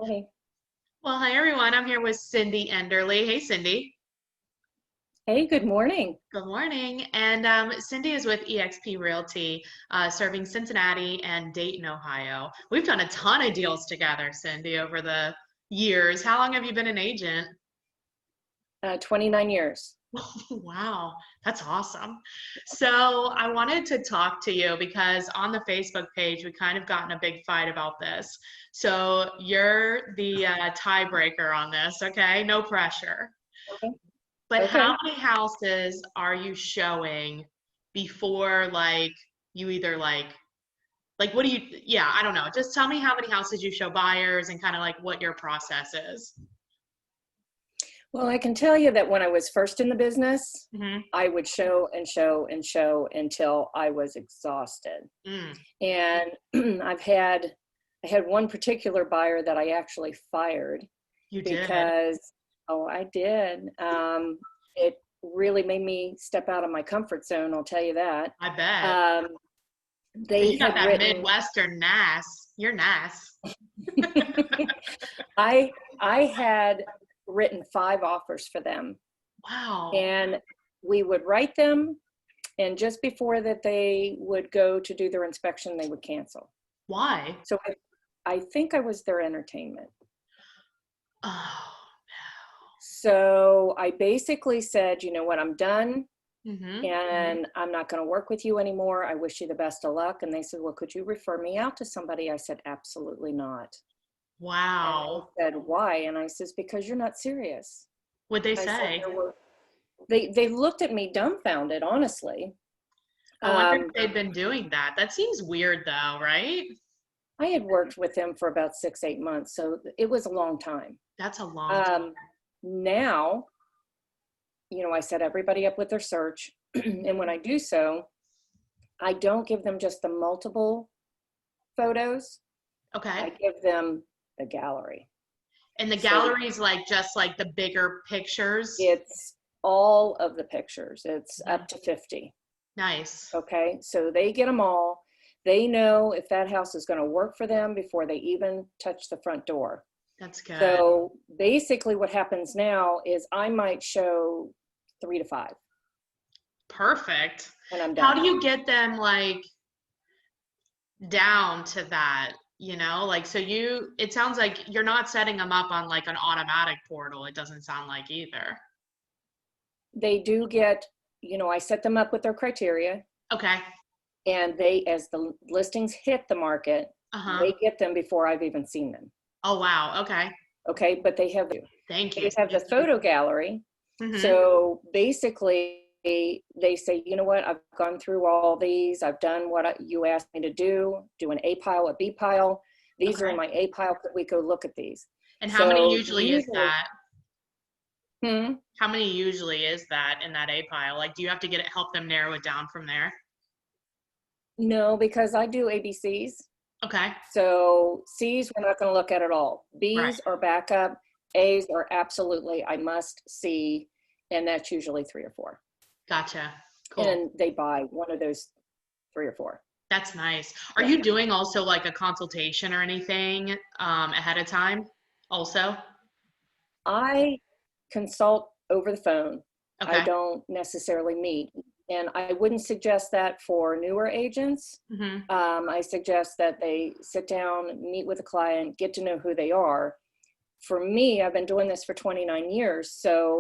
Hey. Well, hi everyone. I'm here with Cindy Enderle. Hey, Cindy. Hey, good morning. Good morning. And Cindy is with eXp Realty, serving Cincinnati and Dayton, Ohio. We've done a ton of deals together, Cindy, over the years. How long have you been an agent? 29 years. Wow, that's awesome. So I wanted to talk to you because on the Facebook page, we kind of gotten a big fight about this. So you're the tiebreaker on this, okay? No pressure. Okay. But how Okay. many houses are you showing before you either what do you yeah, I don't know. Just tell me how many houses you show buyers and kind of like what your process is. Well, I can tell you that when I was first in the business, Mm-hmm. I would show and show and show until I was exhausted. Mm, And I had one particular buyer that I actually fired you did. because, oh, I did. It really made me step out of my comfort zone, I'll tell you that. I bet. Um, And they you got had that written, Midwestern NAS. You're NAS. I I had written 5 offers for them, Wow. and we would write them, and just before that they would go to do their inspection, they would cancel. Why? So I think I was their entertainment. Oh. So I basically said, you know what, I'm done Mm-hmm. and I'm not going to work with you anymore. I wish you the best of luck. And they said, well, could you refer me out to somebody? I said, absolutely not. And they Wow. said, why? And I says, because you're not serious. What'd they I said, say? they looked at me dumbfounded, honestly. I wonder if Um, they've been doing that. That seems weird though, right? I had worked with them for about 6, 8 months, so it was a long time. That's a long Um, Now, I set everybody up with their search, and when I do so, I don't give them just the multiple photos. Okay. I give them the gallery. And the So gallery's like just like the bigger pictures. it's all of the pictures. It's Mhm. up to 50. Nice. Okay, so they get them all. They know if that house is going to work for them before they even touch the front door. That's good. So basically, what happens now is I might show 3 to 5, Perfect. and I'm How done. do you get them like down to that? So it sounds like you're not setting them up on like an automatic portal. It doesn't sound like either. They do get, I set them up with their criteria, Okay. and as the listings hit the market, Uh-huh. they get them before I've even seen them. Oh, wow. Okay. Okay, but Thank you. they have the photo gallery. Mm-hmm. So basically, they say, you know what, I've gone through all these. I've done what you asked me to do an A pile, a B pile. These are in Okay. my A pile. Could we go look at these? And how many So usually is usually, that? hmm, How many usually is that in that A pile? Like, do you have to help them narrow it down from there? no, because I do ABCs. Okay. So C's, we're not going to look at all. Right. B's are backup. A's are absolutely, I must see. And that's usually 3 or 4. Gotcha. Cool. And they buy one of those 3 or 4. That's nice. Are Yeah. you doing also like a consultation or anything ahead of time also? I consult over the phone. I Okay. don't necessarily meet. And I wouldn't suggest that for newer agents. Hmm. I suggest that they sit down, meet with a client, get to know who they are. For me, I've been doing this for 29 years, so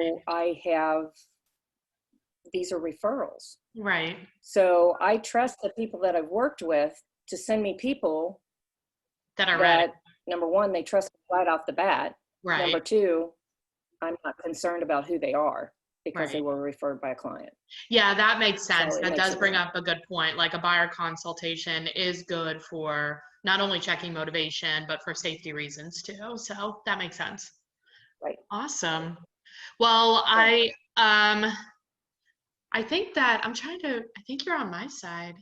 these are referrals. Right. So I trust the people that I've worked with to send me people That are ready. that, number one, they trust me right off the bat. Right. Number two, I'm not concerned about who they are because they Right. were referred by a client. Yeah, that makes So sense. it That makes does it bring better. up a good point. Like a buyer consultation is good for not only checking motivation, but for safety reasons too. So that makes sense. Right. Awesome. Well, Yeah. I think that I think you're on my side.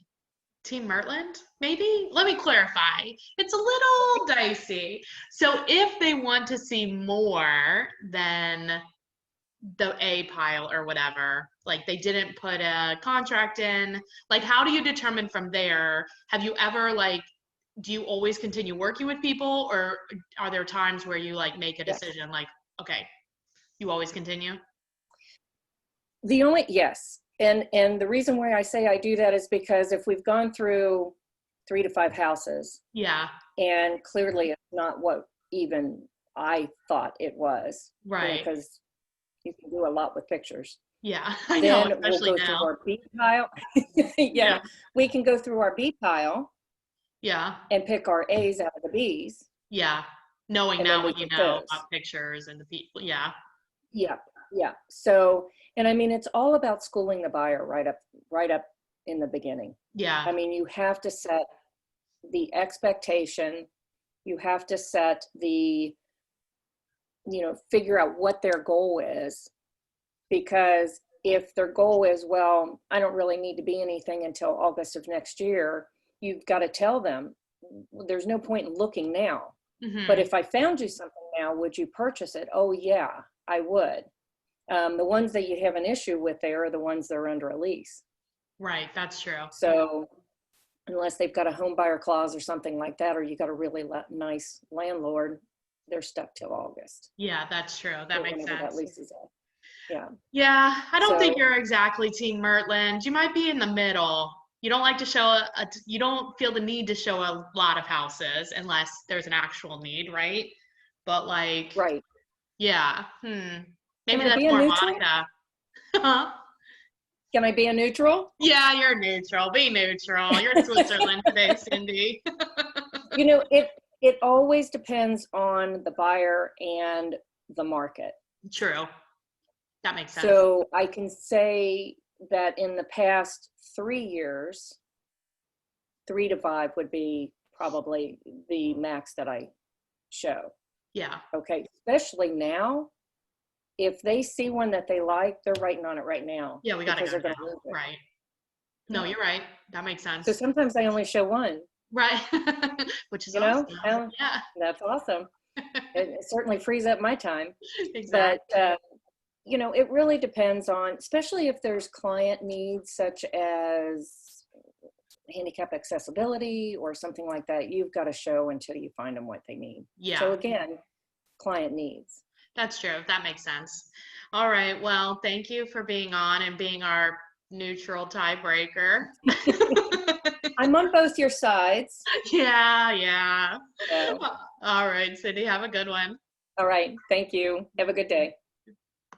Team Mertland, maybe? Let me clarify. It's a little dicey. So if they want to see more than the A pile or whatever, like they didn't put a contract in, like how do you determine from there? Have you ever do you always continue working with people, or are there times where you like make a Yes. decision like, okay, you always continue? Yes. And the reason why I say I do that is because if we've gone through 3 to 5 houses Yeah, and clearly it's not what even I thought it was, right. because you can do a lot with pictures. Yeah, I know, Then we'll especially go through now. our B pile. Yeah, Yeah, we can go through our B pile yeah, and pick our A's out of the B's, yeah. Knowing and then now we what you keep know those. about pictures and the people. Yeah, Yeah, yeah. So, and I mean, it's all about schooling the buyer right up in the beginning. yeah, I mean, you have to set the expectation. You have to set the, figure out what their goal is, because if their goal is, well, I don't really need to be anything until August of next year, you've got to tell them there's no point in looking now. But hmm, if I found you something now, would you purchase it? Oh, yeah, I would. The ones that you have an issue with there are the ones that are under a lease. right. That's true. So unless they've got a home buyer clause or something like that, or you got a really nice landlord, they're stuck till August Yeah, that's true. That or makes whenever that sense. lease is up. Yeah. Yeah, I don't think So you're exactly Team Mertland. You might be in the middle. You don't like to show you don't feel the need to show a lot of houses unless there's an actual need, right? But like, right. yeah, Can maybe I that's be a more neutral? Monica. Can I be a neutral? Yeah, you're neutral. Be neutral. You're Switzerland today, Cindy. It always depends on the buyer and the market. True. That makes sense. So I can say that in the past 3 years, 3 to 5 would be probably the max that I show. Yeah. Okay, especially now, if they see one that they like, they're writing on it right now Yeah, we gotta because go they're now. going to move it. Right. No, Yeah. you're right. That makes So sense. sometimes I only show one, Right. Which is awesome. well, Yeah. that's awesome. It certainly frees up my time. But, Exactly. it really depends on, especially if there's client needs such as handicap accessibility or something like that, you've got to show until you find them what they need. Yeah, So again, client needs. that's true. That makes sense. All right. Well, thank you for being on and being our neutral tiebreaker. I'm on both your sides. Yeah, yeah. So, All right, Cindy, have a good one. all right. Thank you. Have a good day.